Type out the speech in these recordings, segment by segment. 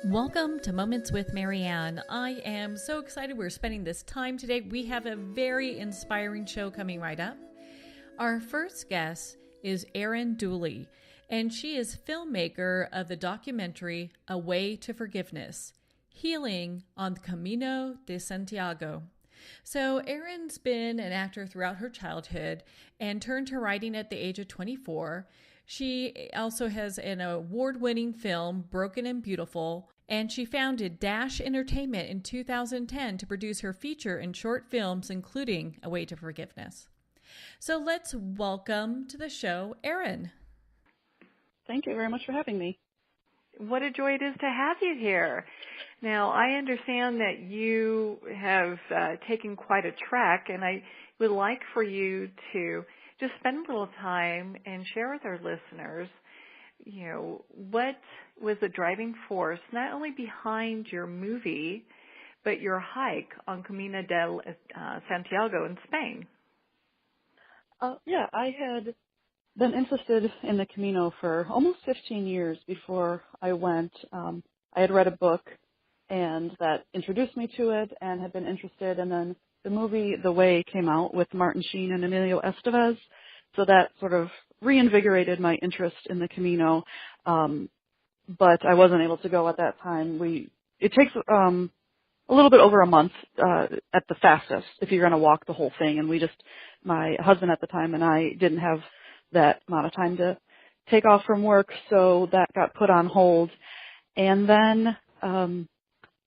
Welcome to Moments with Marianne. I am so excited we're spending this time today. We have a very inspiring show coming right up. Our first guest is Erin Dooley, and she is filmmaker of the documentary A Way to Forgiveness, Healing on the Camino de Santiago. So Erin's been an actor throughout her childhood and turned to writing at the age of 24. She also has an award-winning film, Broken and Beautiful, and she founded Dash Entertainment in 2010 to produce her feature and short films, including A Way to Forgiveness. So let's welcome to the show, Erin. Thank you very much for having me. What a joy it is to have you here. Now, I understand that you have taken quite a trek, and I would like for you to just spend a little time and share with our listeners, what was the driving force, not only behind your movie, but your hike on Camino de Santiago in Spain. I had been interested in the Camino for almost 15 years before I went. I had read a book and that introduced me to it and had been interested, and then the movie The Way came out with Martin Sheen and Emilio Estevez, so that sort of reinvigorated my interest in the Camino, but I wasn't able to go at that time. It takes a little bit over a month at the fastest if you're going to walk the whole thing, and my husband at the time and I didn't have that amount of time to take off from work, so that got put on hold. And then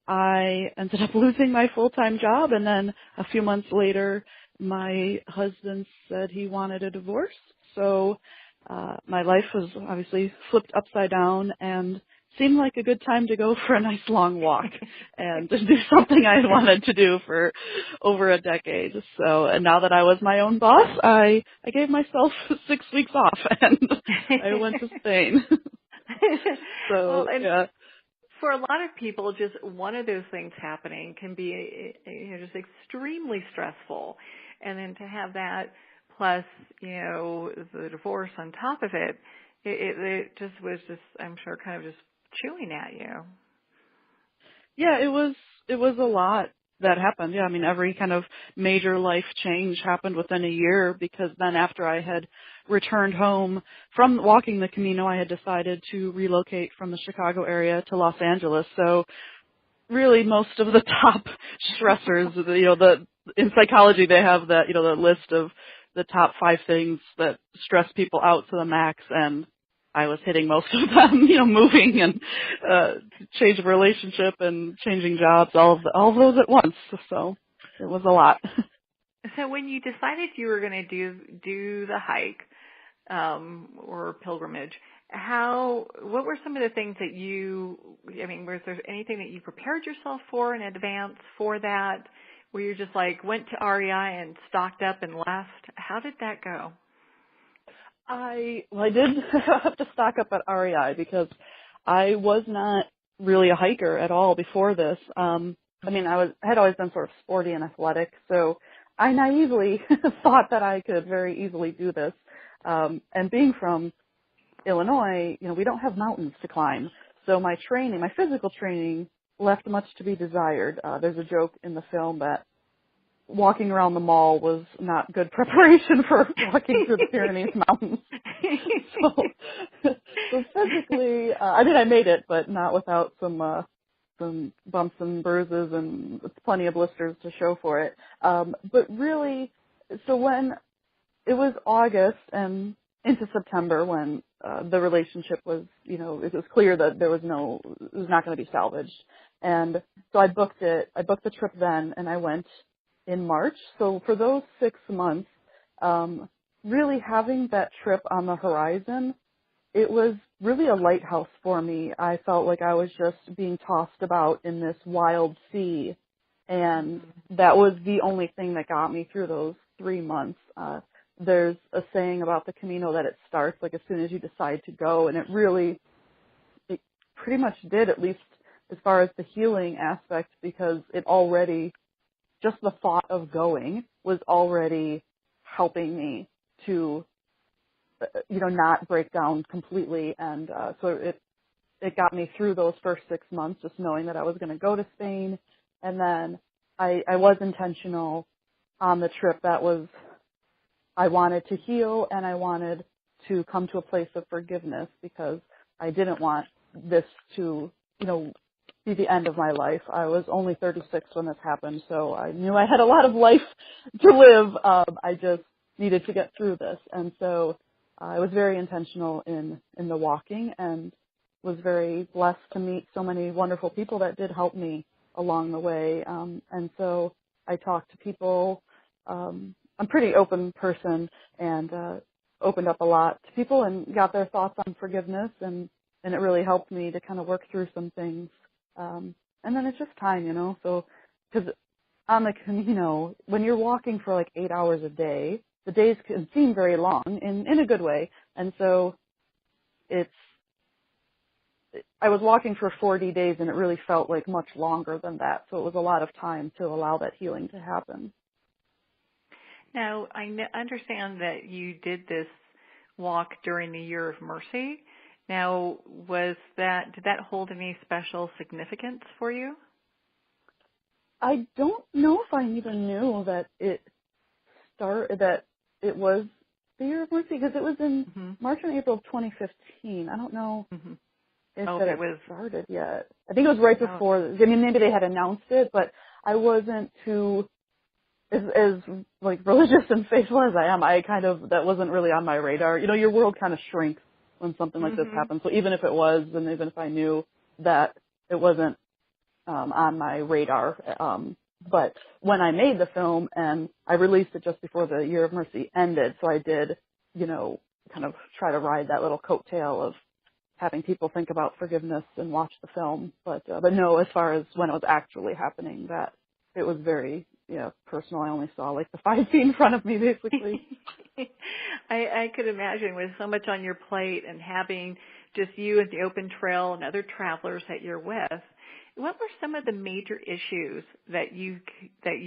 I ended up losing my full-time job, and then a few months later, my husband said he wanted a divorce. So my life was obviously flipped upside down and seemed like a good time to go for a nice long walk and to do something I had wanted to do for over a decade. So, and now that I was my own boss, I gave myself 6 weeks off and I went to Spain. So, yeah. For a lot of people, just one of those things happening can be just extremely stressful. And then to have that plus, the divorce on top of it, it just was I'm sure, kind of just chewing at you. Yeah, it was a lot that happened. Yeah, I mean, every kind of major life change happened within a year, because then after I had returned home from walking the Camino, I had decided to relocate from the Chicago area to Los Angeles. So really most of the top stressors, in psychology they have that, the list of the top 5 things that stress people out to the max, and I was hitting most of them, moving and change of relationship and changing jobs, all of those at once. So it was a lot. So when you decided you were going to do the hike or pilgrimage, what were some of the things that was there anything that you prepared yourself for in advance for that? Where you just went to REI and stocked up and left? How did that go? I did have to stock up at REI because I was not really a hiker at all before this. I had always been sort of sporty and athletic, so I naively thought that I could very easily do this. And being from Illinois, we don't have mountains to climb, so my physical training left much to be desired. There's a joke in the film that walking around the mall was not good preparation for walking through the Pyrenees Mountains. So physically, I made it, but not without some bumps and bruises and plenty of blisters to show for it. But really, so when it was August and into September, when the relationship was, it was clear that it was not going to be salvaged. And so I booked the trip then, and I went in March. So for those 6 months, really having that trip on the horizon, it was really a lighthouse for me. I felt like I was just being tossed about in this wild sea, and that was the only thing that got me through those 3 months. There's a saying about the Camino that it starts as soon as you decide to go, and it pretty much did, at least as far as the healing aspect, because just the thought of going was already helping me to, not break down completely. And so it got me through those first 6 months, just knowing that I was going to go to Spain. And then I was intentional on the trip. I wanted to heal, and I wanted to come to a place of forgiveness, because I didn't want this to, be the end of my life. I was only 36 when this happened, so I knew I had a lot of life to live. I just needed to get through this. And so I was very intentional in the walking, and was very blessed to meet so many wonderful people that did help me along the way. And so I talked to people. I'm a pretty open person, and opened up a lot to people and got their thoughts on forgiveness, and it really helped me to kind of work through some things. And then it's just time, so because on the Camino, when you're walking for like 8 hours a day, the days can seem very long in a good way. And so I was walking for 40 days, and it really felt like much longer than that. So it was a lot of time to allow that healing to happen. Now, I understand that you did this walk during the Year of Mercy. Now, did that hold any special significance for you? I don't know if I even knew that it was the Year of Mercy, because it was in March and April of 2015. I don't know if it was started yet. I think it was right before. I mean, maybe they had announced it, but I wasn't too as like religious and faithful as I am. That wasn't really on my radar. Your world kind of shrinks when something like this happens. So even if it was, and even if I knew that it wasn't on my radar, but when I made the film and I released it just before the Year of Mercy ended, so I did, kind of try to ride that little coattail of having people think about forgiveness and watch the film. But no, as far as when it was actually happening, that it was very personal. I only saw like the 5 feet in front of me, basically. I could imagine, with so much on your plate and having just you and the open trail and other travelers that you're with, what were some of the major issues that you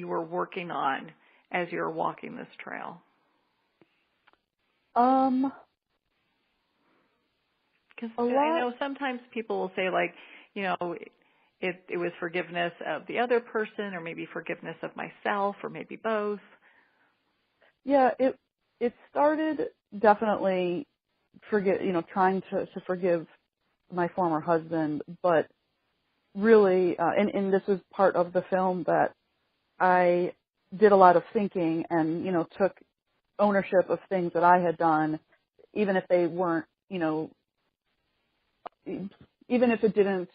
were working on as you were walking this trail? Because I know sometimes people will say, like, it was forgiveness of the other person, or maybe forgiveness of myself, or maybe both. Yeah, it started definitely trying to forgive my former husband, but really, and this was part of the film, that I did a lot of thinking and, took ownership of things that I had done, even if they weren't, even if it didn't,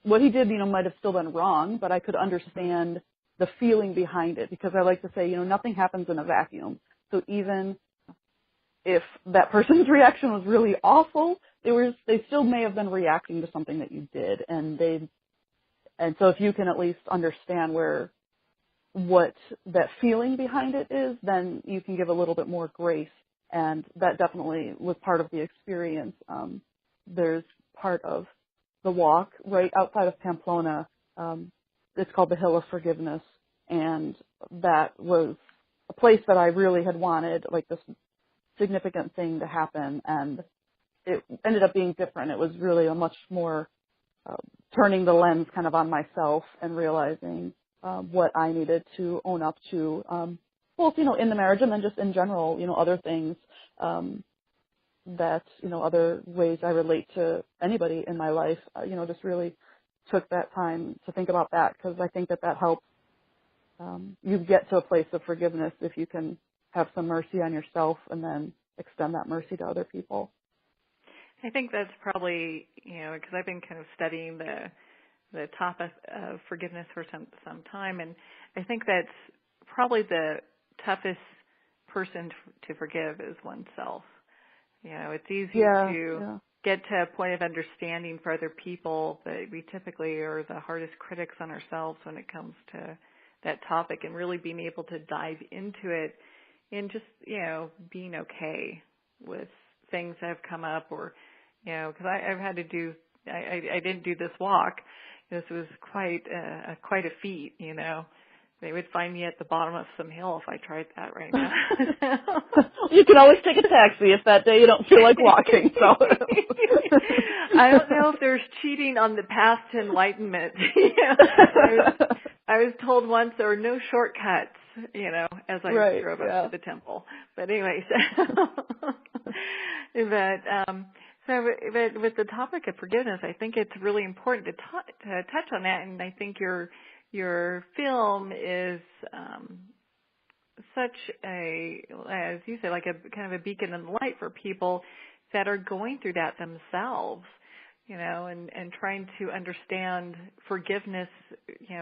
what he did, might have still been wrong, but I could understand the feeling behind it, because I like to say, nothing happens in a vacuum. So even if that person's reaction was really awful, they still may have been reacting to something that you did, and so if you can at least understand what that feeling behind it is, then you can give a little bit more grace, and that definitely was part of the experience. There's part of the walk right outside of Pamplona. It's called the Hill of Forgiveness, and that was a place that I really had wanted, like, this significant thing to happen, and it ended up being different. It was really a much more turning the lens kind of on myself and realizing what I needed to own up to, both, in the marriage and then just in general, other things that, other ways I relate to anybody in my life, just really took that time to think about that, because I think that helps you get to a place of forgiveness if you can have some mercy on yourself and then extend that mercy to other people. I think that's probably, because I've been kind of studying the topic of forgiveness for some time, and I think that's probably the toughest person to forgive is oneself. It's easy to get to a point of understanding for other people, but we typically are the hardest critics on ourselves when it comes to that topic, and really being able to dive into it and just, being okay with things that have come up, or, because I've had to do, I didn't do this walk. This was quite a feat, they would find me at the bottom of some hill if I tried that right now. You can always take a taxi if that day you don't feel like walking. So I don't know if there's cheating on the path to enlightenment. I was told once there were no shortcuts, as I drove up to the temple. But anyways, but with the topic of forgiveness, I think it's really important to touch on that, and I think your film is such a, as you said, like a kind of a beacon and light for people that are going through that themselves, and trying to understand forgiveness,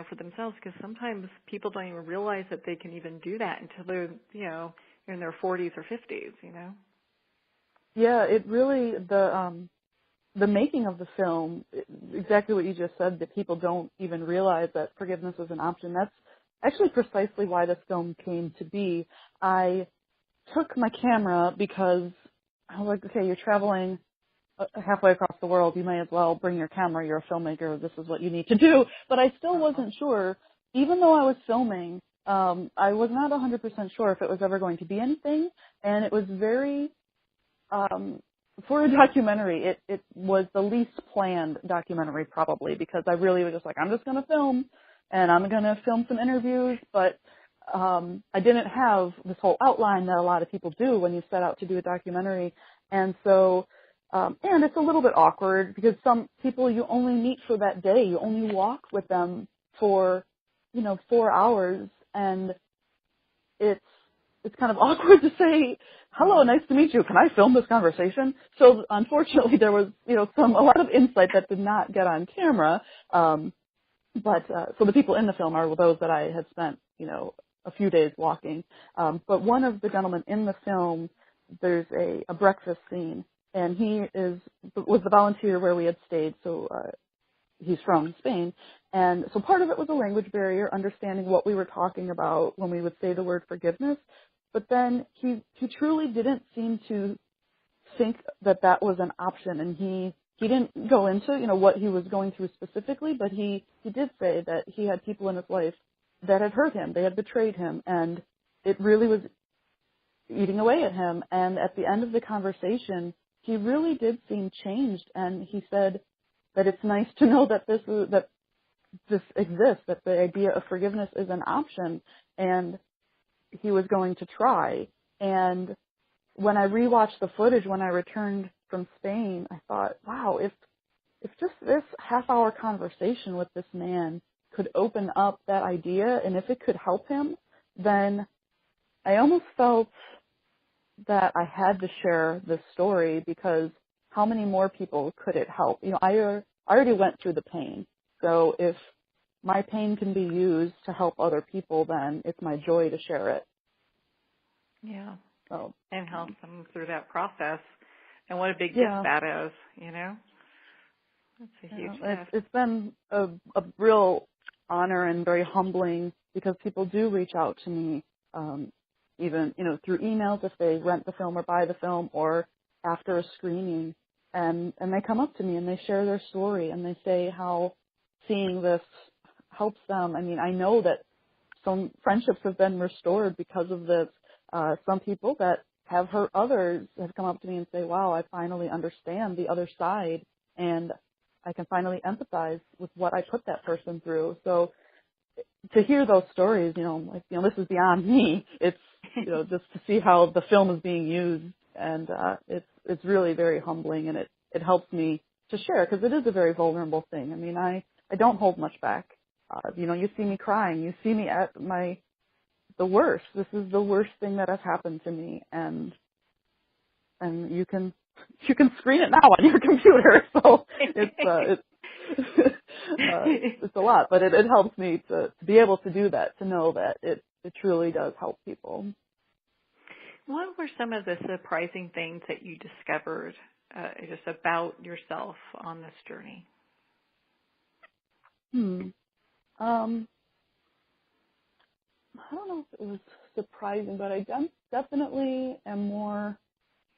for themselves, because sometimes people don't even realize that they can even do that until they're, in their 40s or 50s, Yeah, it really, the making of the film, exactly what you just said, that people don't even realize that forgiveness is an option. That's actually precisely why this film came to be. I took my camera because I was like, okay, you're traveling halfway across the world. You may as well bring your camera. You're a filmmaker. This is what you need to do. But I still wasn't sure, even though I was filming, I was not 100% sure if it was ever going to be anything. And it was very, for a documentary, it was the least planned documentary probably, because I really was just like, I'm just going to film and I'm going to film some interviews, but I didn't have this whole outline that a lot of people do when you set out to do a documentary. And so, and it's a little bit awkward because some people you only meet for that day. You only walk with them for, 4 hours, and it's kind of awkward to say, hello, nice to meet you. Can I film this conversation? So unfortunately there was, a lot of insight that did not get on camera. But so the people in the film are those that I had spent, a few days walking. But one of the gentlemen in the film, there's a breakfast scene, and he was the volunteer where we had stayed. So he's from Spain. And so part of it was a language barrier, understanding what we were talking about when we would say the word forgiveness. But then he truly didn't seem to think that was an option, and he didn't go into, what he was going through specifically, but he did say that he had people in his life that had hurt him, they had betrayed him, and it really was eating away at him. And at the end of the conversation, he really did seem changed, and he said that it's nice to know that this exists, that the idea of forgiveness is an option, and he was going to try. And when I rewatched the footage when I returned from Spain, I thought, wow, if just this half-hour conversation with this man could open up that idea, and if it could help him, then I almost felt that I had to share this story, because how many more people could it help? I already went through the pain. So if my pain can be used to help other people, then it's my joy to share it. Yeah. So, and help them through that process. And what a big gift that is, That's a huge gift. It's been a real honor and very humbling, because people do reach out to me, even, through emails if they rent the film or buy the film, or after a screening, and they come up to me and they share their story, and they say how seeing this helps them. I mean, I know that some friendships have been restored because of this. Some people that have hurt others have come up to me and say, wow, I finally understand the other side, and I can finally empathize with what I put that person through. So to hear those stories, this is beyond me. It's, just to see how the film is being used, and it's really very humbling, and it helps me to share, because it is a very vulnerable thing. I mean, I don't hold much back. You see me crying. You see me at the worst. This is the worst thing that has happened to me, and you can screen it now on your computer. So it's a lot, but it helps me to be able to do that, to know that it truly does help people. What were some of the surprising things that you discovered just about yourself on this journey? I don't know if it was surprising, but I definitely am more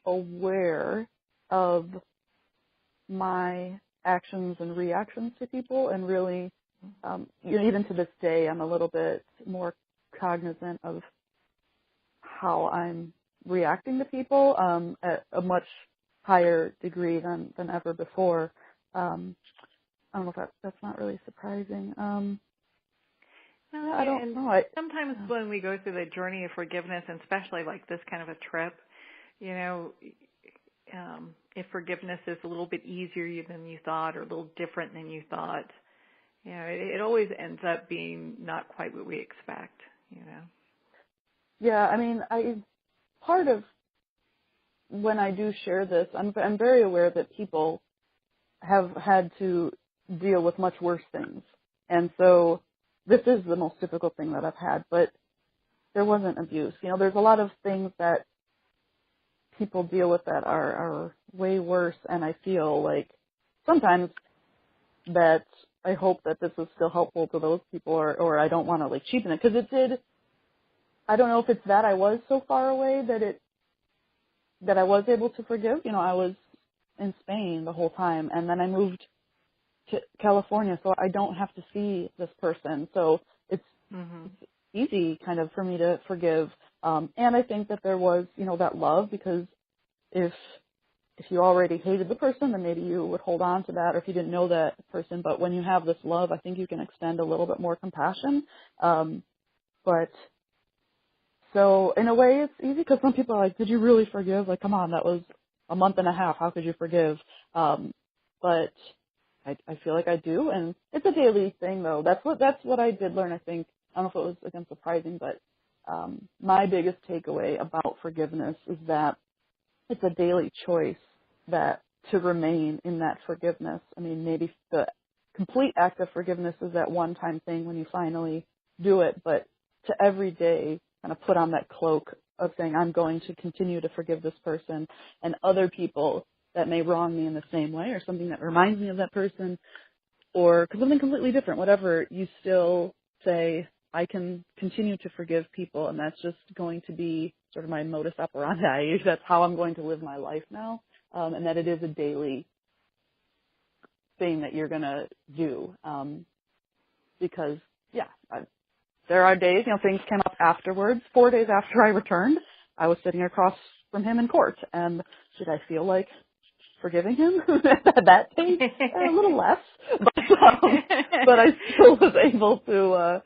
aware of my actions and reactions to people, and really Even to this day, I'm a little bit more cognizant of how I'm reacting to people at a much higher degree than ever before. I don't know if that's not really surprising. Well, I don't know. Sometimes when we go through the journey of forgiveness, and especially like this kind of a trip, if forgiveness is a little bit easier than you thought or a little different than you thought, it always ends up being not quite what we expect, Yeah, I mean, part of when I do share this, I'm very aware that people have had to deal with much worse things. And so this is the most difficult thing that I've had, but there wasn't abuse. There's a lot of things that people deal with that are way worse, and I feel like sometimes that I hope that this is still helpful to those people, or I don't want to cheapen it, because it did. I don't know if it's that I was so far away that I was able to forgive. I was in Spain the whole time, and then I moved to California, so I don't have to see this person. So it's easy kind of for me to forgive. And I think that there was, that love, because if you already hated the person, then maybe you would hold on to that, or if you didn't know that person. But when you have this love, I think you can extend a little bit more compassion. But so in a way it's easy, because some people are like, did you really forgive? Come on, that was a month and a half. How could you forgive? But I feel like I do, and it's a daily thing, though. That's what I did learn, I think. I don't know if it was, again, surprising, but my biggest takeaway about forgiveness is that it's a daily choice that to remain in that forgiveness. I mean, maybe the complete act of forgiveness is that one-time thing when you finally do it, but to every day kind of put on that cloak of saying, I'm going to continue to forgive this person and other people that may wrong me in the same way, or something that reminds me of that person, or something completely different, whatever, you still say, I can continue to forgive people, and that's just going to be sort of my modus operandi. That's how I'm going to live my life now, and that it is a daily thing that you're going to do, because, there are days, things came up afterwards. 4 days after I returned, I was sitting across from him in court, and did I feel like forgiving him at that day? A little less, but I still was able to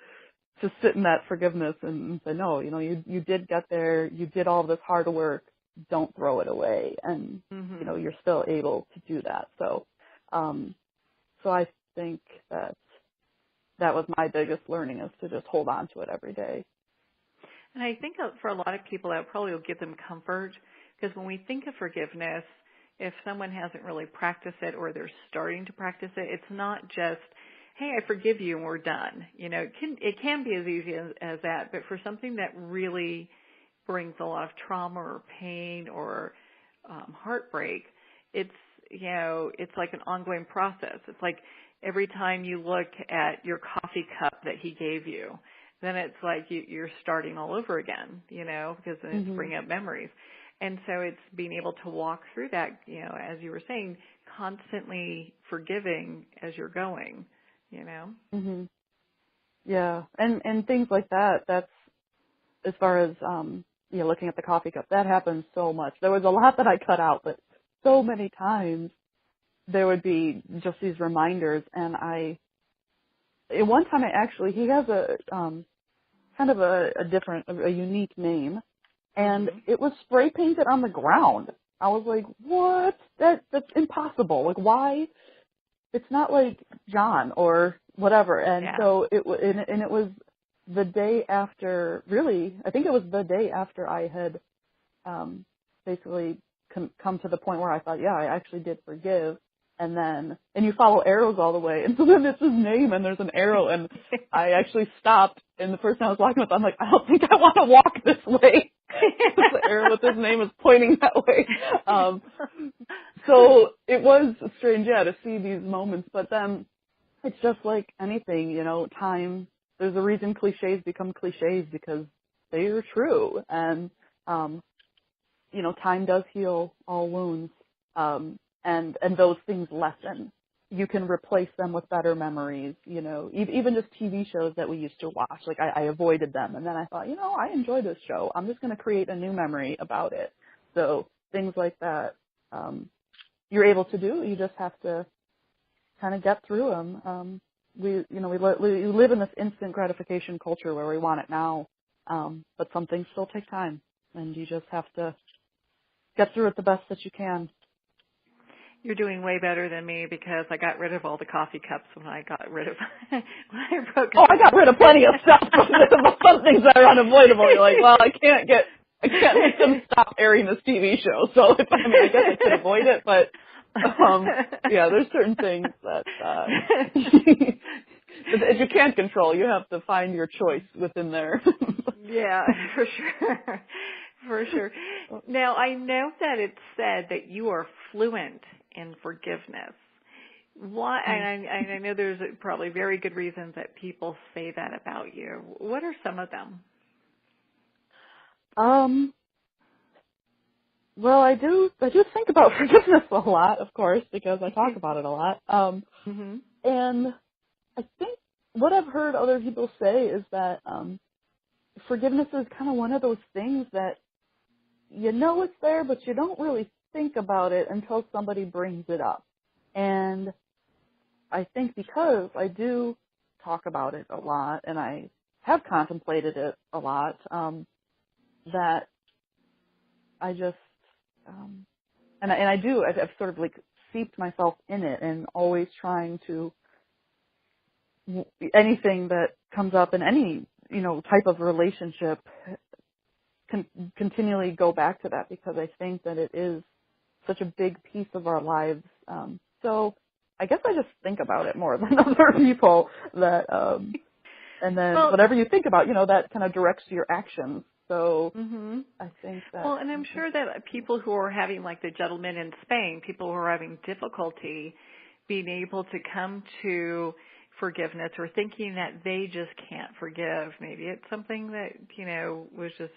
sit in that forgiveness and say, no, you did get there, you did all this hard work, don't throw it away, and you're still able to do that. So I think that was my biggest learning, is to just hold on to it every day. And I think for a lot of people that probably will give them comfort, because when we think of forgiveness, if someone hasn't really practiced it, or they're starting to practice it, it's not just, hey, I forgive you and we're done. It can be as easy as that, but for something that really brings a lot of trauma or pain or heartbreak, it's like an ongoing process. It's like every time you look at your coffee cup that he gave you, then it's like you're starting all over again, because then it's bringing up memories. And so it's being able to walk through that, as you were saying, constantly forgiving as you're going, Yeah, and things like that, that's, as far as, looking at the coffee cup, that happens so much. There was a lot that I cut out, but so many times there would be just these reminders, and one time he has a, kind of a unique name, and it was spray painted on the ground. I was like, what? That's impossible. Why? It's not like John or whatever. And so it was the day after, really, I think it was the day after I had basically come to the point where I thought, I actually did forgive. And you follow arrows all the way. And so then it's his name, and there's an arrow, and I actually stopped, and the person I was walking with, I'm like, I don't think I want to walk this way. The arrow with his name is pointing that way. So it was strange, to see these moments, but then it's just like anything, time, there's a reason cliches become cliches, because they are true. And, time does heal all wounds. And those things lessen. you can replace them with better memories, you know, even just TV shows that we used to watch. Like I avoided them, and then I thought, you know, I enjoy this show. I'm just going to create a new memory about it. So things like that, you're able to do. You just have to kind of get through them. We live in this instant gratification culture where we want it now, but some things still take time, and you just have to get through it the best that you can. You're doing way better than me because I got rid of all the coffee cups when I got rid of when I broke. Oh, I got rid of plenty of stuff, but some things that are unavoidable. You're like, well, I can't make them stop airing this TV show. So I guess I could avoid it, but yeah, there's certain things that if you can't control, you have to find your choice within there. Yeah, for sure. For sure. Now, I know that it's said that you are fluent in forgiveness. Why? And I know there's probably very good reasons that people say that about you. What are some of them? Well, I do think about forgiveness a lot, of course, because I talk about it a lot. And I think what I've heard other people say is that forgiveness is kind of one of those things that you know it's there, but you don't really think about it until somebody brings it up. And I think because I do talk about it a lot, and I have contemplated it a lot, that I just, I've sort of like seeped myself in it and always trying to, anything that comes up in any, you know, type of relationship, continually go back to that, because I think that it is such a big piece of our lives. So I guess I just think about it more than other people, that, and then whatever you think about, you know, that kind of directs your actions. So I think that. Well, and I'm sure that people who are having, like the gentleman in Spain, people who are having difficulty being able to come to forgiveness, or thinking that they just can't forgive. Maybe it's something that, you know, was just,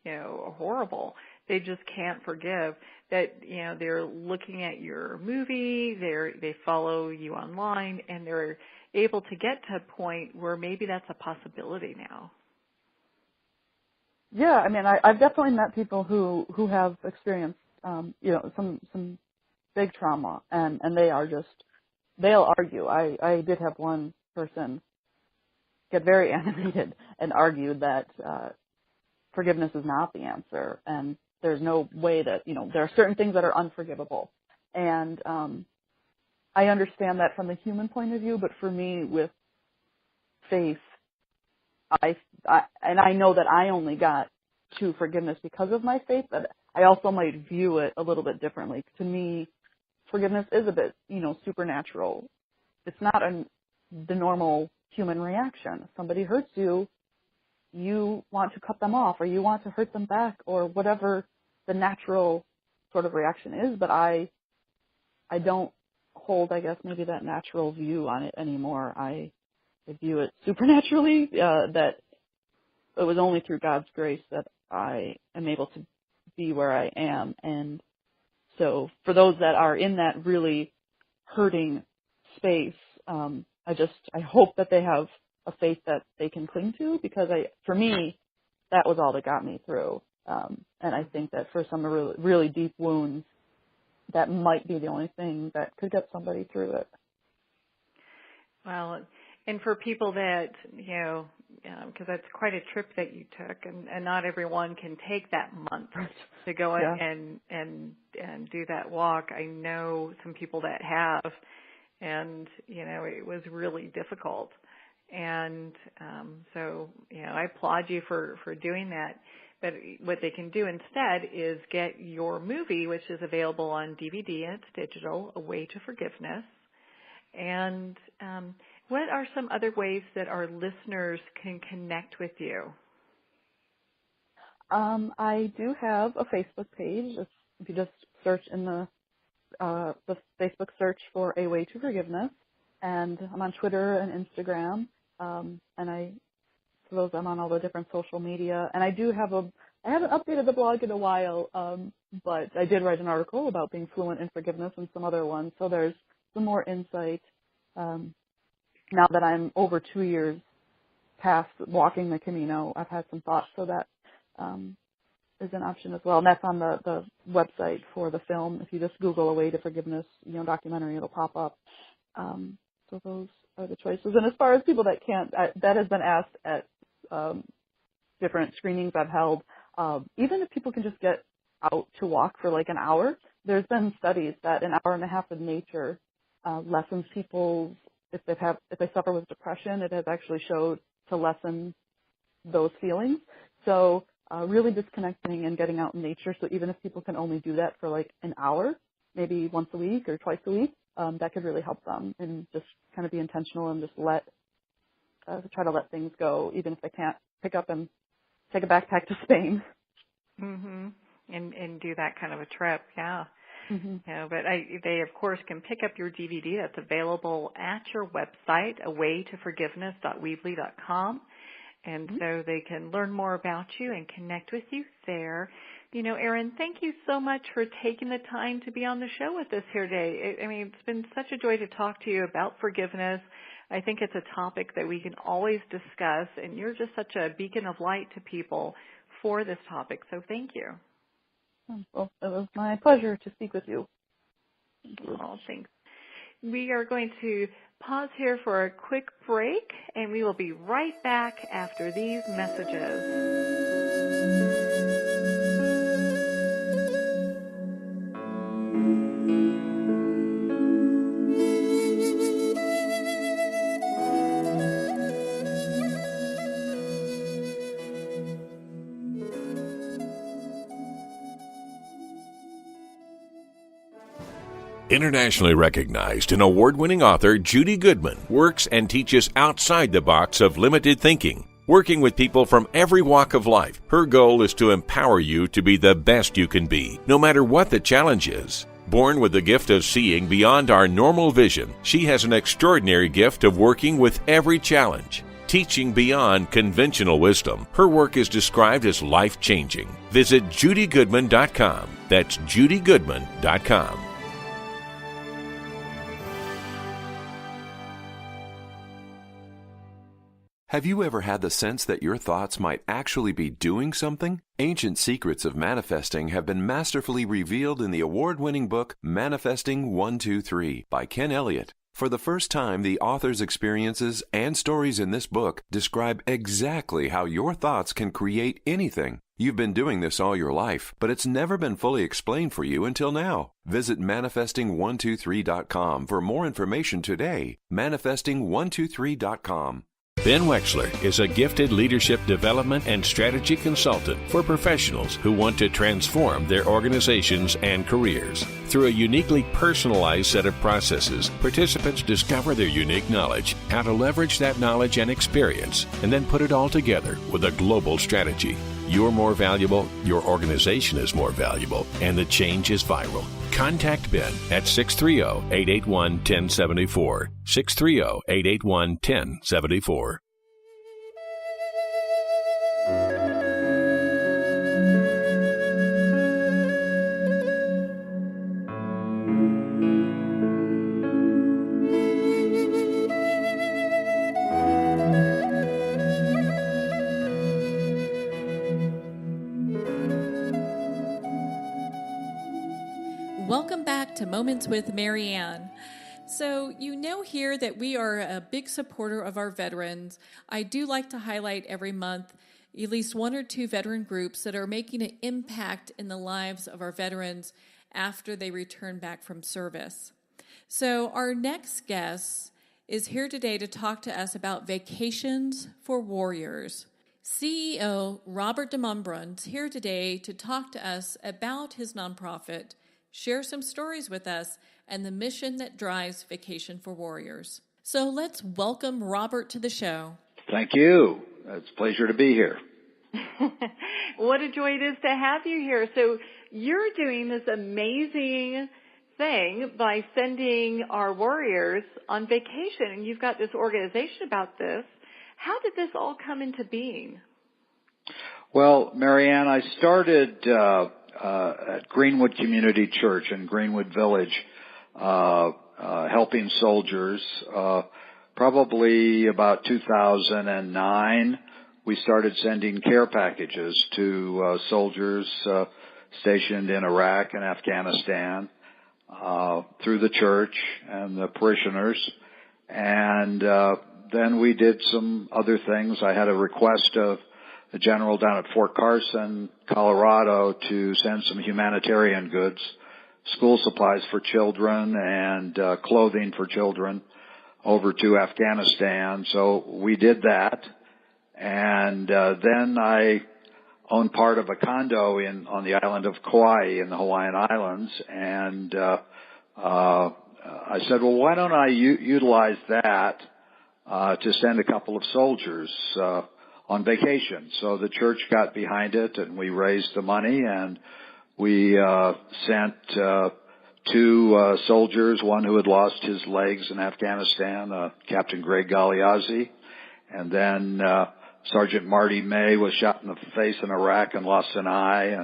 you know, horrible. They just can't forgive. That, you know, they're looking at your movie, they follow you online, and they're able to get to a point where maybe that's a possibility now. Yeah, I mean, I've definitely met people who have experienced, you know, some big trauma, and they are just, they'll argue. I did have one person get very animated and argue that forgiveness is not the answer, and there's no way that, you know, there are certain things that are unforgivable. And I understand that from the human point of view, but for me, with faith, I know that I only got to forgiveness because of my faith, but I also might view it a little bit differently. To me, forgiveness is a bit, you know, supernatural. It's not the normal human reaction. If somebody hurts you, you want to cut them off, or you want to hurt them back, or whatever the natural sort of reaction is. But I don't hold, I guess, maybe that natural view on it anymore. I view it supernaturally, that it was only through God's grace that I am able to be where I am. And so for those that are in that really hurting space, I hope that they have a faith that they can cling to, because for me, that was all that got me through. And I think that for some really, really deep wounds, that might be the only thing that could get somebody through it. Well, and for people that, you know, because that's quite a trip that you took, and not everyone can take that month to go in and do that walk. I know some people that have, and, you know, it was really difficult. And so, you know, I applaud you for doing that. But what they can do instead is get your movie, which is available on DVD and it's digital, A Way to Forgiveness. And what are some other ways that our listeners can connect with you? I do have a Facebook page. If you just search in the Facebook search for A Way to Forgiveness, and I'm on Twitter and Instagram, and for those, I'm on all the different social media. And I haven't updated the blog in a while, but I did write an article about being fluent in forgiveness and some other ones. So there's some more insight. Now that I'm over 2 years past walking the Camino, I've had some thoughts, so that is an option as well. And that's on the website for the film. If you just Google "A Way to Forgiveness," documentary, it'll pop up. So those are the choices. And as far as people that can't, that has been asked at different screenings I've held. Even if people can just get out to walk for like an hour, there's been studies that an hour and a half in nature lessens people's, if they suffer with depression, it has actually showed to lessen those feelings. So really disconnecting and getting out in nature. So even if people can only do that for like an hour, maybe once a week or twice a week, that could really help them, and just kind of be intentional and just try to let things go, even if they can't pick up and take a backpack to Spain. Mhm. And do that kind of a trip, yeah. Mm-hmm. But they of course can pick up your DVD that's available at your website, awaytoforgiveness.weebly.com. And so they can learn more about you and connect with you there. Erin, thank you so much for taking the time to be on the show with us here today. It's been such a joy to talk to you about forgiveness. I think it's a topic that we can always discuss, and you're just such a beacon of light to people for this topic. So thank you. Well, it was my pleasure to speak with you. Thank you. Oh, thanks. We are going to pause here for a quick break, and we will be right back after these messages. Internationally recognized and award-winning author Judy Goodman works and teaches outside the box of limited thinking. Working with people from every walk of life, her goal is to empower you to be the best you can be, no matter what the challenge is. Born with the gift of seeing beyond our normal vision, she has an extraordinary gift of working with every challenge. Teaching beyond conventional wisdom, her work is described as life-changing. Visit judygoodman.com. That's judygoodman.com. Have you ever had the sense that your thoughts might actually be doing something? Ancient secrets of manifesting have been masterfully revealed in the award-winning book Manifesting 1-2-3 by Ken Elliott. For the first time, the author's experiences and stories in this book describe exactly how your thoughts can create anything. You've been doing this all your life, but it's never been fully explained for you until now. Visit manifesting123.com for more information today. Manifesting123.com. Ben Wexler is a gifted leadership development and strategy consultant for professionals who want to transform their organizations and careers. Through a uniquely personalized set of processes, participants discover their unique knowledge, how to leverage that knowledge and experience, and then put it all together with a global strategy. You're more valuable, your organization is more valuable, and the change is viral. Contact Ben at 630-881-1074. 630-881-1074. Welcome back to Moments with Marianne. So here that we are a big supporter of our veterans. I do like to highlight every month at least one or two veteran groups that are making an impact in the lives of our veterans after they return back from service. So our next guest is here today to talk to us about Vacations for Warriors. CEO Robert DeMonbrun is here today to talk to us about his nonprofit, share some stories with us, and the mission that drives Vacation for Warriors. So let's welcome Robert to the show. Thank you. It's a pleasure to be here. What a joy it is to have you here. So you're doing this amazing thing by sending our warriors on vacation, and you've got this organization about this. How did this all come into being? Well, Marianne, I started at Greenwood Community Church in Greenwood Village helping soldiers. Probably about 2009, we started sending care packages to soldiers stationed in Iraq and Afghanistan through the church and the parishioners. And then we did some other things. I had a request of the general down at Fort Carson, Colorado, to send some humanitarian goods, school supplies for children and clothing for children over to Afghanistan. So we did that. And then I owned part of a condo on the island of Kauai in the Hawaiian Islands. And I said, well, why don't I utilize that to send a couple of soldiers on vacation. So the church got behind it, and we raised the money, and we sent two soldiers, one who had lost his legs in Afghanistan, Captain Greg Galeazzi, and then Sergeant Marty May was shot in the face in Iraq and lost an eye,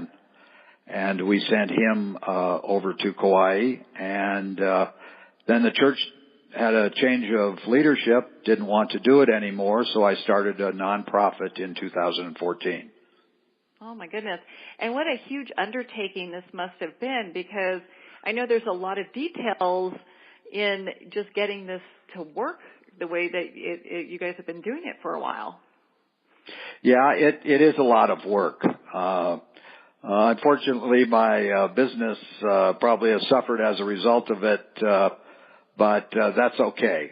and we sent him over to Kauai. And then the church had a change of leadership, didn't want to do it anymore, so I started a nonprofit in 2014. Oh, my goodness. And what a huge undertaking this must have been, because I know there's a lot of details in just getting this to work the way that you guys have been doing it for a while. Yeah, it is a lot of work. Unfortunately, my business probably has suffered as a result of it, but that's okay.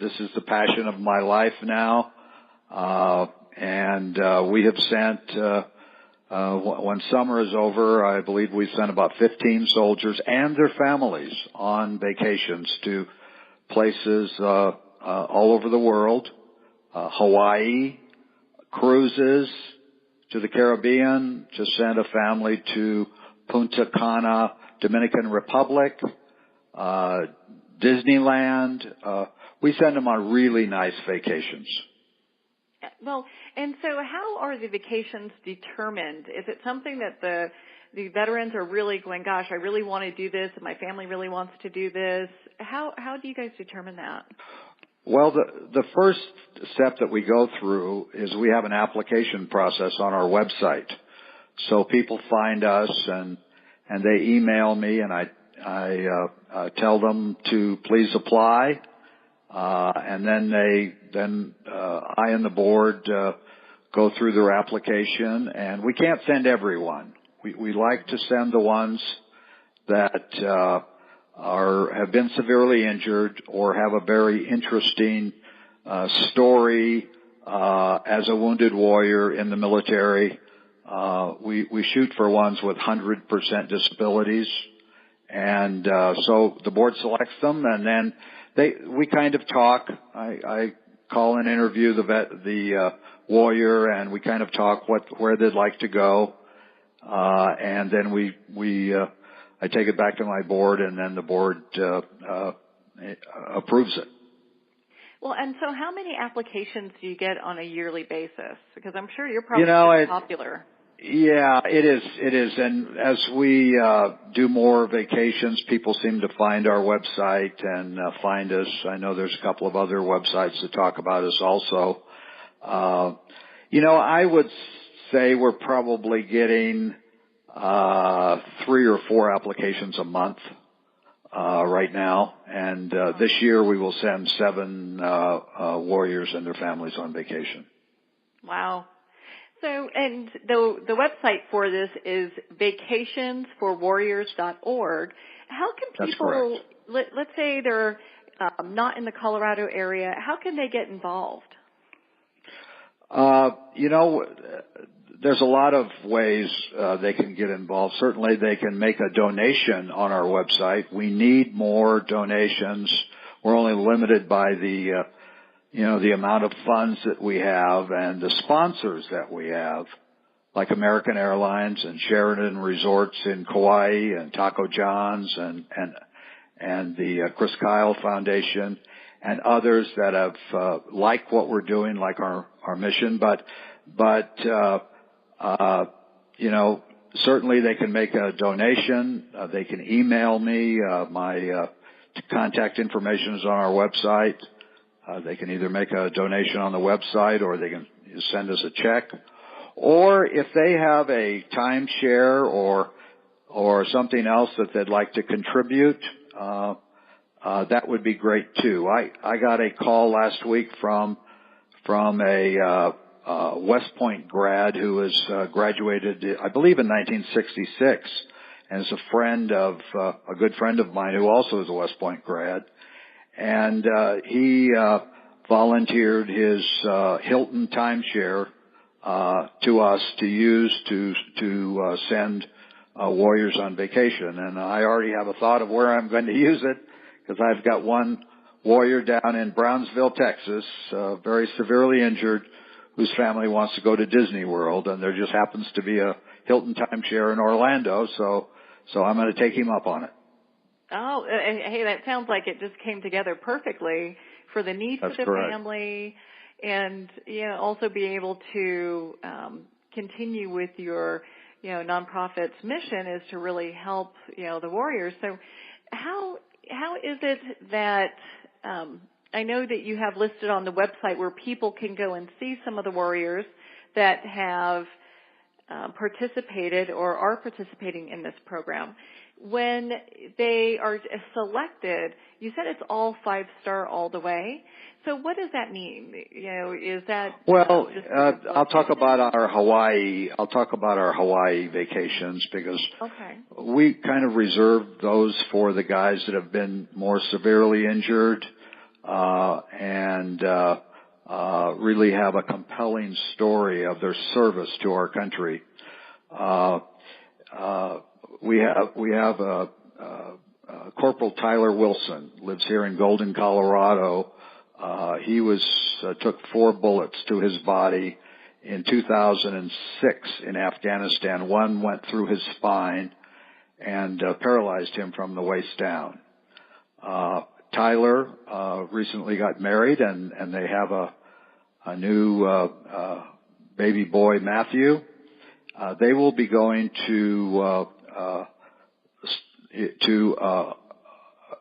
This is the passion of my life now, and we have sent, when summer is over, I believe we sent about 15 soldiers and their families on vacations to places all over the world, Hawaii, cruises to the Caribbean, to send a family to Punta Cana, Dominican Republic, Disneyland. We send them on really nice vacations. Well, and so how are the vacations determined? Is it something that the veterans are really going, gosh, I really want to do this, and my family really wants to do this? How do you guys determine that? Well, the first step that we go through is we have an application process on our website. So people find us and they email me, and I tell them to please apply, and then I and the board go through their application, and we can't send everyone. We like to send the ones that have been severely injured or have a very interesting story as a wounded warrior in the military. We shoot for ones with 100% disabilities. And so the board selects them, and then we kind of talk. I call and interview the warrior, and we kind of talk where they'd like to go, and then I take it back to my board, and then the board approves it. Well, and so how many applications do you get on a yearly basis? Because I'm sure you're probably popular. Yeah, it is. And as we do more vacations, people seem to find our website and find us. I know there's a couple of other websites that talk about us also. I would say we're probably getting 3 or 4 applications a month right now. And this year we will send 7 warriors and their families on vacation. Wow. So, and the website for this is vacationsforwarriors.org. How can people, let's say they're not in the Colorado area, how can they get involved? There's a lot of ways they can get involved. Certainly they can make a donation on our website. We need more donations. We're only limited by the amount of funds that we have and the sponsors that we have, like American Airlines and Sheridan Resorts in Kauai and Taco John's and the Chris Kyle Foundation and others that have liked what we're doing, like our mission. But certainly they can make a donation. They can email me. My contact information is on our website. They can either make a donation on the website or they can send us a check. Or if they have a timeshare or something else that they'd like to contribute, that would be great too. I got a call last week from a West Point grad who was graduated, I believe, in 1966, and is a good friend of mine who also is a West Point grad, and he volunteered his Hilton timeshare to us to use to send warriors on vacation. And I already have a thought of where I'm going to use it, because I've got one warrior down in Brownsville, Texas, very severely injured, whose family wants to go to Disney World, and there just happens to be a Hilton timeshare in Orlando, so I'm going to take him up on it. Oh, hey, that sounds like it just came together perfectly for the needs of the family, and also be able to continue with your nonprofit's mission is to really help the warriors. So how is it that I know that you have listed on the website where people can go and see some of the warriors that have participated or are participating in this program. When they are selected, you said it's all 5-star all the way. So what does that mean? Is that I'll talk about our Hawaii. I'll talk about our Hawaii vacations, because we kind of reserve those for the guys that have been more severely injured and really have a compelling story of their service to our country. We have Corporal Tyler Wilson, lives here in Golden, Colorado. He took 4 bullets to his body in 2006 in Afghanistan. One went through his spine and paralyzed him from the waist down. Tyler recently got married, and they have a new baby boy, Matthew. They will be going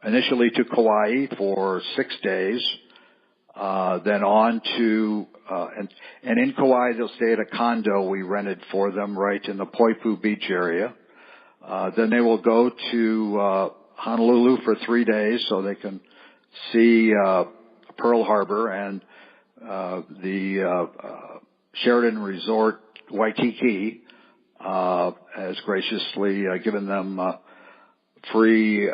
initially to Kauai for 6 days, then on to and in Kauai they'll stay at a condo we rented for them right in the Poipu Beach area. Then they will go to Honolulu for 3 days so they can see Pearl Harbor and the Sheraton Resort Waikiki has graciously given them free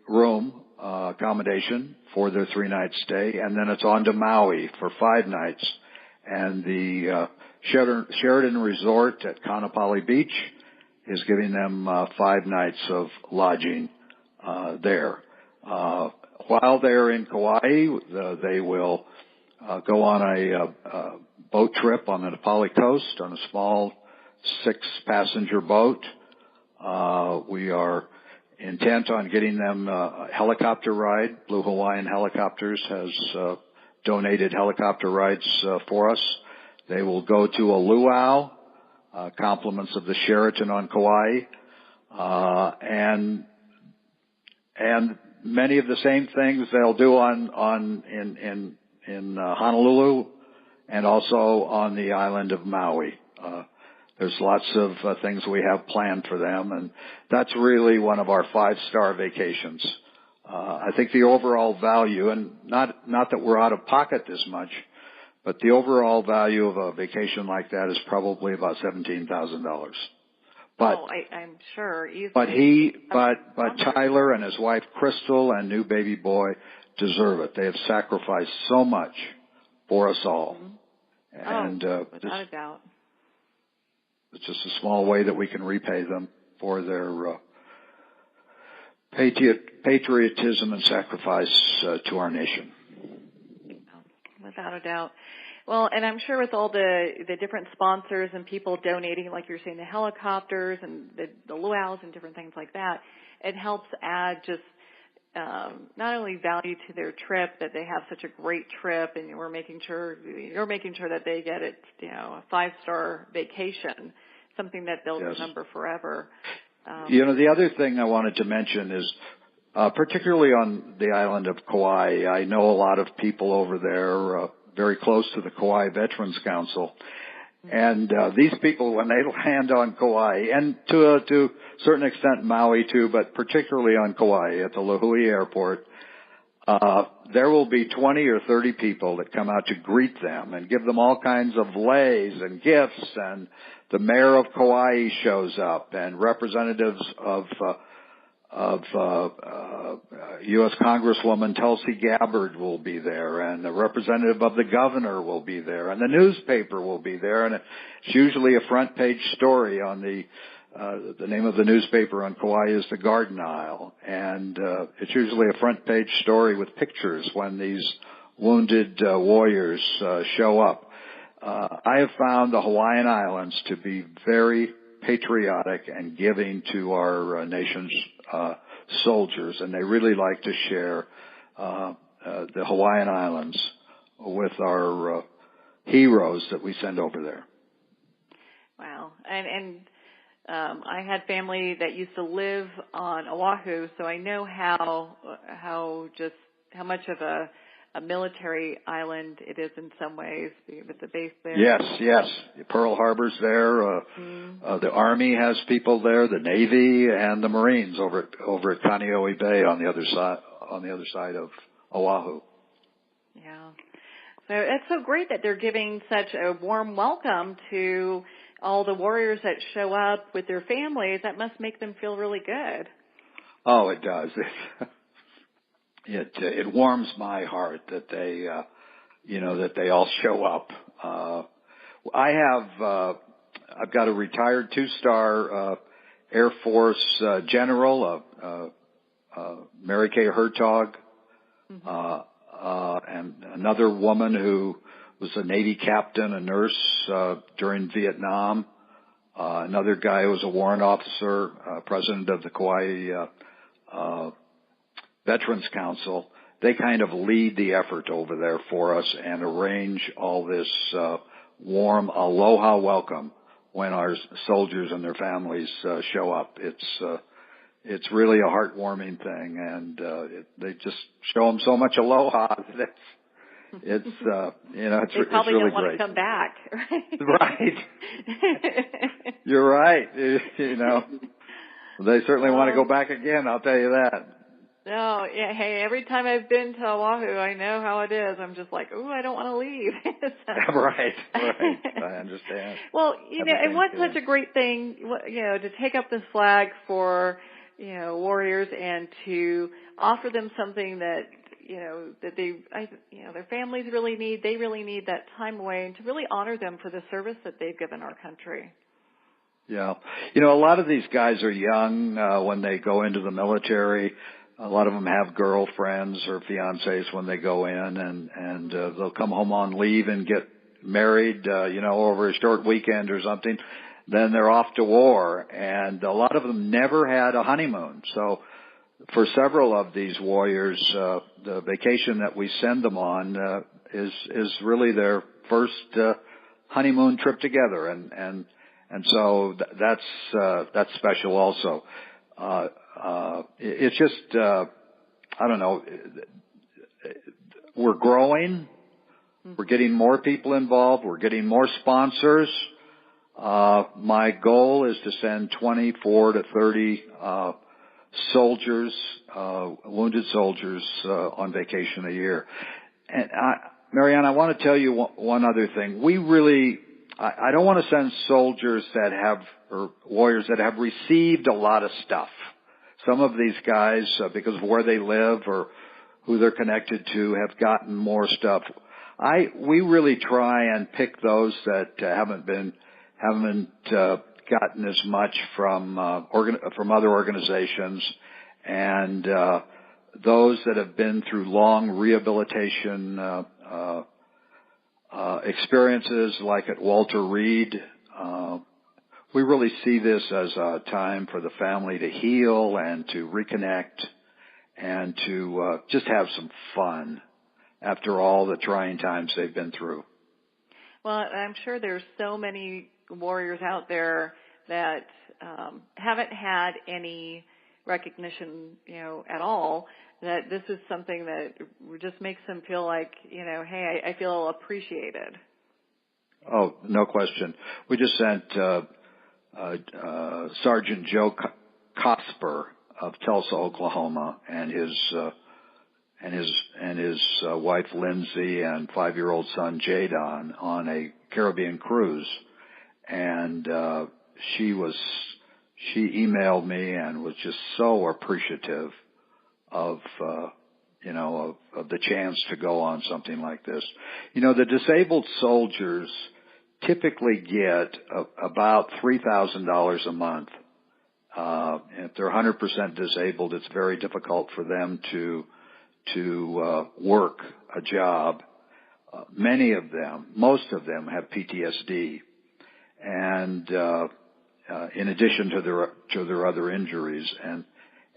room accommodation for their 3-night stay, and then it's on to Maui for 5 nights. And the Sheraton Resort at Kaanapali Beach is giving them 5 nights of lodging there. While they're in Kauai, they will go on a boat trip on the Napali coast on a small 6-passenger boat. We are intent on getting them a helicopter ride. Blue Hawaiian Helicopters has donated helicopter rides for us. They will go to a luau, compliments of the Sheraton on Kauai, and many of the same things they'll do in Honolulu and also on the island of Maui. There's lots of things we have planned for them, and that's really one of our 5-star vacations. I think the overall value, and not that we're out of pocket this much, but the overall value of a vacation like that is probably about $17,000. But I'm sure. But Tyler and his wife Crystal and new baby boy deserve it. They have sacrificed so much for us all, and without a doubt. It's just a small way that we can repay them for their patriotism and sacrifice to our nation. Without a doubt. Well, and I'm sure with all the different sponsors and people donating, like you're saying, the helicopters and the luau's and different things like that, it helps add just not only value to their trip, that they have such a great trip, and you're making sure that they get it, a 5-star vacation, something that they'll remember forever. The other thing I wanted to mention is particularly on the island of Kauai. I know a lot of people over there, very close to the Kauai Veterans Council. And these people, when they land on Kauai, and to a certain extent Maui too, but particularly on Kauai at the Lahui Airport, there will be 20 or 30 people that come out to greet them and give them all kinds of leis and gifts, and the mayor of Kauai shows up, and representatives of U.S. Congresswoman Tulsi Gabbard will be there, and the representative of the governor will be there, and the newspaper will be there, and it's usually a front page story on the name of the newspaper on Kauai is the Garden Isle, and it's usually a front page story with pictures when these wounded warriors show up. I have found the Hawaiian Islands to be very patriotic and giving to our nation's soldiers, and they really like to share the Hawaiian Islands with our heroes that we send over there. Wow. And I had family that used to live on Oahu, so I know how much of a military island it is in some ways with the base there. Yes. Pearl Harbor's there. The Army has people there, the Navy and the Marines over at Kaneohe Bay on the other side of Oahu. Yeah. So it's so great that they're giving such a warm welcome to all the warriors that show up with their families. That must make them feel really good. Oh, it does. It warms my heart that they, that they all show up. I've got a retired 2-star Air Force general, Mary Kay Hertog, and another woman who was a Navy captain, a nurse during Vietnam. Another guy who was a warrant officer, president of the Kauai Veterans Council. They kind of lead the effort over there for us and arrange all this warm aloha welcome when our soldiers and their families show up. It's really a heartwarming thing, and they just show them so much aloha that it's they probably really don't want great. to come back, right? Right. You're right. They certainly want to go back again, I'll tell you that. No, yeah, hey, every time I've been to Oahu, I know how it is. I'm just like, ooh, I don't want to leave. Right. I understand. Well, it was such a great thing, to take up this flag for, warriors and to offer them something that, that their families really need. They really need that time away, and to really honor them for the service that they've given our country. Yeah. A lot of these guys are young when they go into the military. A lot of them have girlfriends or fiancés when they go in, and they'll come home on leave and get married, over a short weekend or something. Then they're off to war, and a lot of them never had a honeymoon. So for several of these warriors, the vacation that we send them on is really their first honeymoon trip together, and so that's special also. It's just, I don't know, we're growing, we're getting more people involved, we're getting more sponsors. My goal is to send 24 to 30 soldiers, wounded soldiers, on vacation a year. And Marianne, I want to tell you one other thing. I don't want to send soldiers or warriors that have received a lot of stuff. Some of these guys, because of where they live or who they're connected to, have gotten more stuff. We really try and pick those that haven't gotten as much from other organizations, and those that have been through long rehabilitation experiences, like at Walter Reed. We really see this as a time for the family to heal and to reconnect and to just have some fun after all the trying times they've been through. Well, I'm sure there's so many warriors out there that haven't had any recognition, at all, that this is something that just makes them feel like, hey, I feel appreciated. Oh, no question. We just sent Sergeant Joe Cosper of Tulsa, Oklahoma, and his wife Lindsay and 5-year-old son Jadon on a Caribbean cruise, and she emailed me and was just so appreciative of the chance to go on something like this. The disabled soldiers typically get about $3,000 a month. If they're 100% disabled, it's very difficult for them to work a job. Most of them have PTSD, and in addition to their other injuries,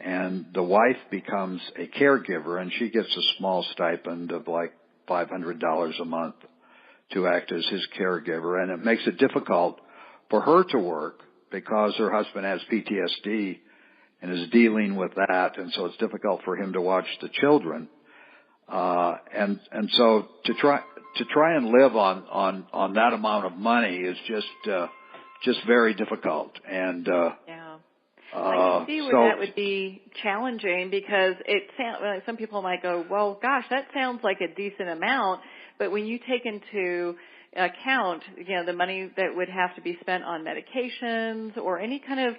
and the wife becomes a caregiver, and she gets a small stipend of like $500 a month to act as his caregiver, and it makes it difficult for her to work because her husband has PTSD and is dealing with that, and so it's difficult for him to watch the children. And so to try and live on that amount of money is just very difficult. And yeah, I can see where that would be challenging, because some people might go, well, gosh, that sounds like a decent amount, but when you take into account, the money that would have to be spent on medications or any kind of,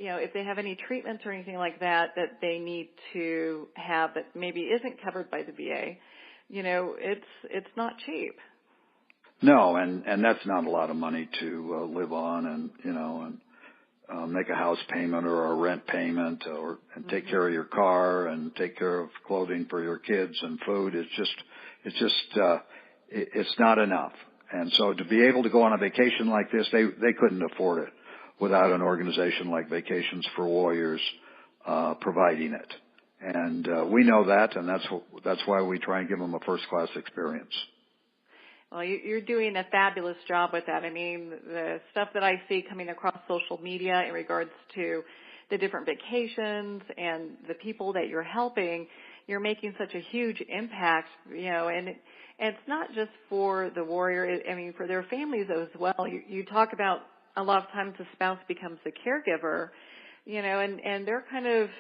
if they have any treatments or anything like that they need to have that maybe isn't covered by the VA, it's not cheap. No, and that's not a lot of money to live on, and make a house payment or a rent payment, and take care of your car and take care of clothing for your kids and food. It's not enough. And so to be able to go on a vacation like this, they couldn't afford it without an organization like Vacations for Warriors providing it. And we know that, and that's why we try and give them a first-class experience. Well, you're doing a fabulous job with that. I mean, the stuff that I see coming across social media in regards to the different vacations and the people that you're helping, you're making such a huge impact, and it's not just for the warrior, for their families as well. You talk about a lot of times the spouse becomes the caregiver, and they're kind of,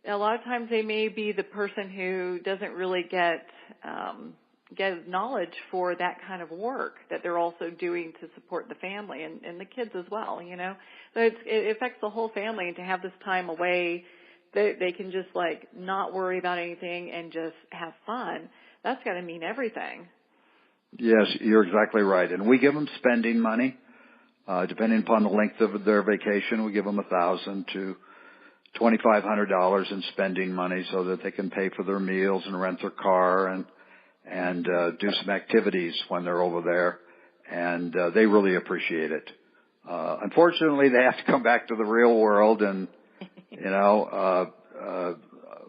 a lot of times they may be the person who doesn't really get knowledge for that kind of work that they're also doing to support the family and the kids as well, So it affects the whole family, and to have this time away, they can just not worry about anything and just have fun. That's got to mean everything. Yes, you're exactly right. And we give them spending money, depending upon the length of their vacation. We give them $1,000 to $2,500 in spending money so that they can pay for their meals and rent their car and do some activities when they're over there. And they really appreciate it. Unfortunately, they have to come back to the real world, and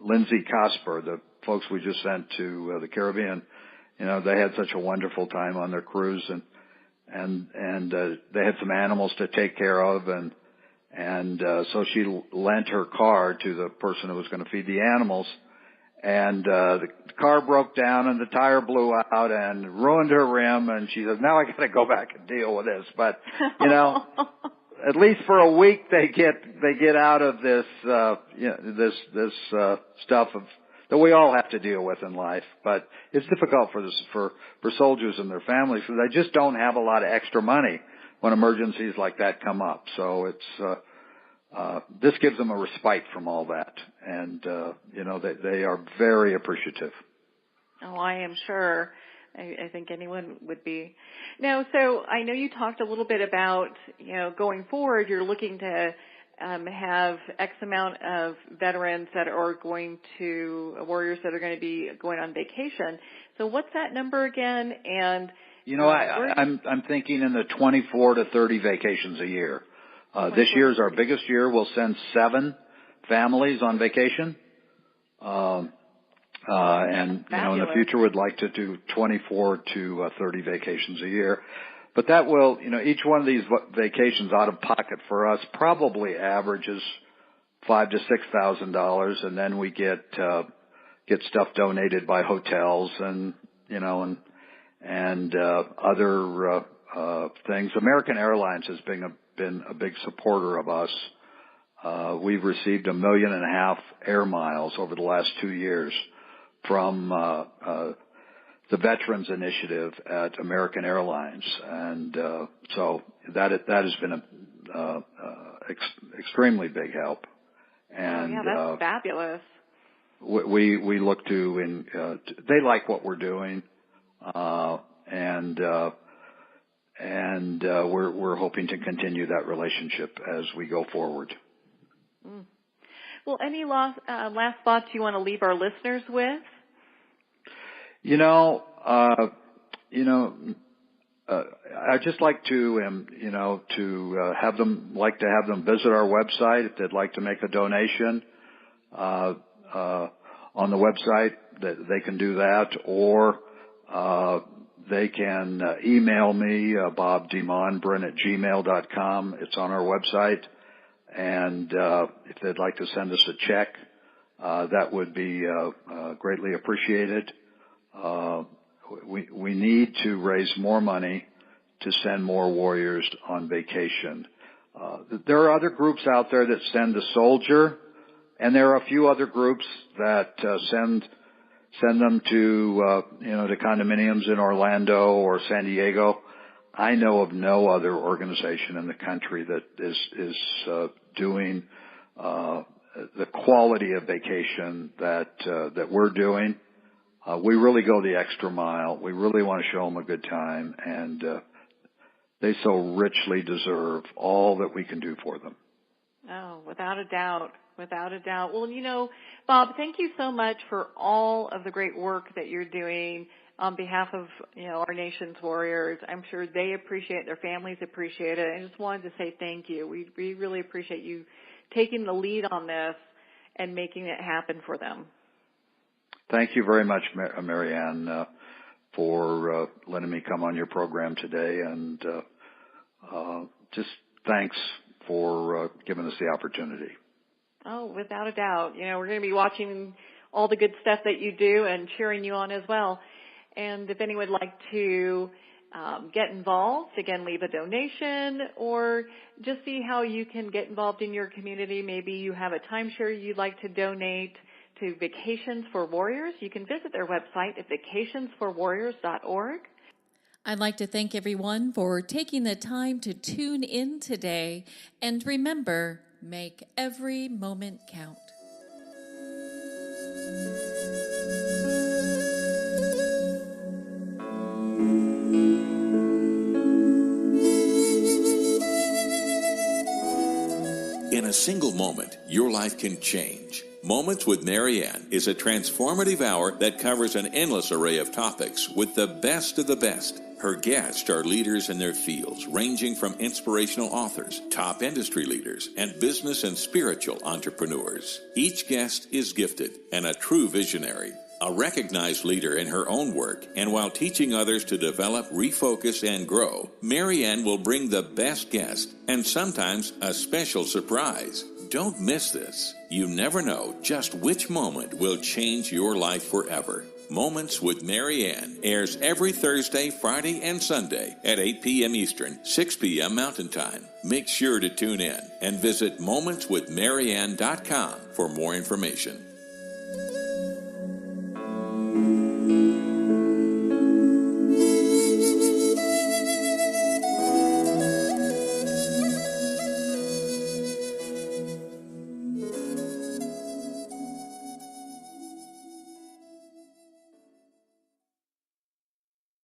Lindsay Cosper, the folks we just sent to the Caribbean, they had such a wonderful time on their cruise, and they had some animals to take care of, and so she lent her car to the person who was going to feed the animals, and the car broke down and the tire blew out and ruined her rim, and she says, now I got to go back and deal with this. But at least for a week they get out of this this stuff that we all have to deal with in life. But it's difficult for soldiers and their families, because they just don't have a lot of extra money when emergencies like that come up. So it's this gives them a respite from all that, and they are very appreciative. Oh, I am sure. I think anyone would be. Now, so I know you talked a little bit about, going forward, you're looking to have X amount of veterans that are going to, warriors that are going to be going on vacation. So what's that number again? And I'm thinking in the 24 to 30 vacations a year. This year is our biggest year. We'll send 7 families on vacation. And in the future we'd like to do 24 to 30 vacations a year. But that will, each one of these vacations out of pocket for us probably averages $5,000 to $6,000, and then we get stuff donated by hotels and other things. American Airlines has been a big supporter of us. We've received 1.5 million air miles over the last 2 years from the Veterans Initiative at American Airlines, and so that has been a extremely big help. And that's fabulous. We look to they like what we're doing, and we're hoping to continue that relationship as we go forward. Mm. Well, any last thoughts you want to leave our listeners with? I'd just like to have them visit our website if they'd like to make a donation on the website. That they can do that, or they can email me, Bob DeMonbrun@gmail.com. It's on our website, and if they'd like to send us a check, that would be greatly appreciated. We need to raise more money to send more warriors on vacation. There are other groups out there that send a soldier, and there are a few other groups that send them to to condominiums in Orlando or San Diego. I know of no other organization in the country that is doing the quality of vacation that we're doing. We really go the extra mile. We really want to show them a good time, and they so richly deserve all that we can do for them. Oh, without a doubt. Without a doubt. Well, Bob, thank you so much for all of the great work that you're doing on behalf of, our nation's warriors. I'm sure they appreciate it, their families appreciate it. I just wanted to say thank you. We really appreciate you taking the lead on this and making it happen for them. Thank you very much, Marianne, for letting me come on your program today, and just thanks for giving us the opportunity. Oh, without a doubt. We're going to be watching all the good stuff that you do and cheering you on as well. And if anyone would like to get involved, again, leave a donation or just see how you can get involved in your community. Maybe you have a timeshare you'd like to donate to Vacations for Warriors. You can visit their website at vacationsforwarriors.org. I'd like to thank everyone for taking the time to tune in today. And remember, make every moment count. In a single moment, your life can change. Moments with Marianne is a transformative hour that covers an endless array of topics with the best of the best. Her guests are leaders in their fields, ranging from inspirational authors, top industry leaders, and business and spiritual entrepreneurs. Each guest is gifted and a true visionary, a recognized leader in her own work, and while teaching others to develop, refocus, and grow, Marianne will bring the best guest and sometimes a special surprise. Don't miss this. You never know just which moment will change your life forever. Moments with Marianne airs every Thursday, Friday, and Sunday at 8 p.m. Eastern, 6 p.m. Mountain Time. Make sure to tune in and visit momentswithmarianne.com for more information.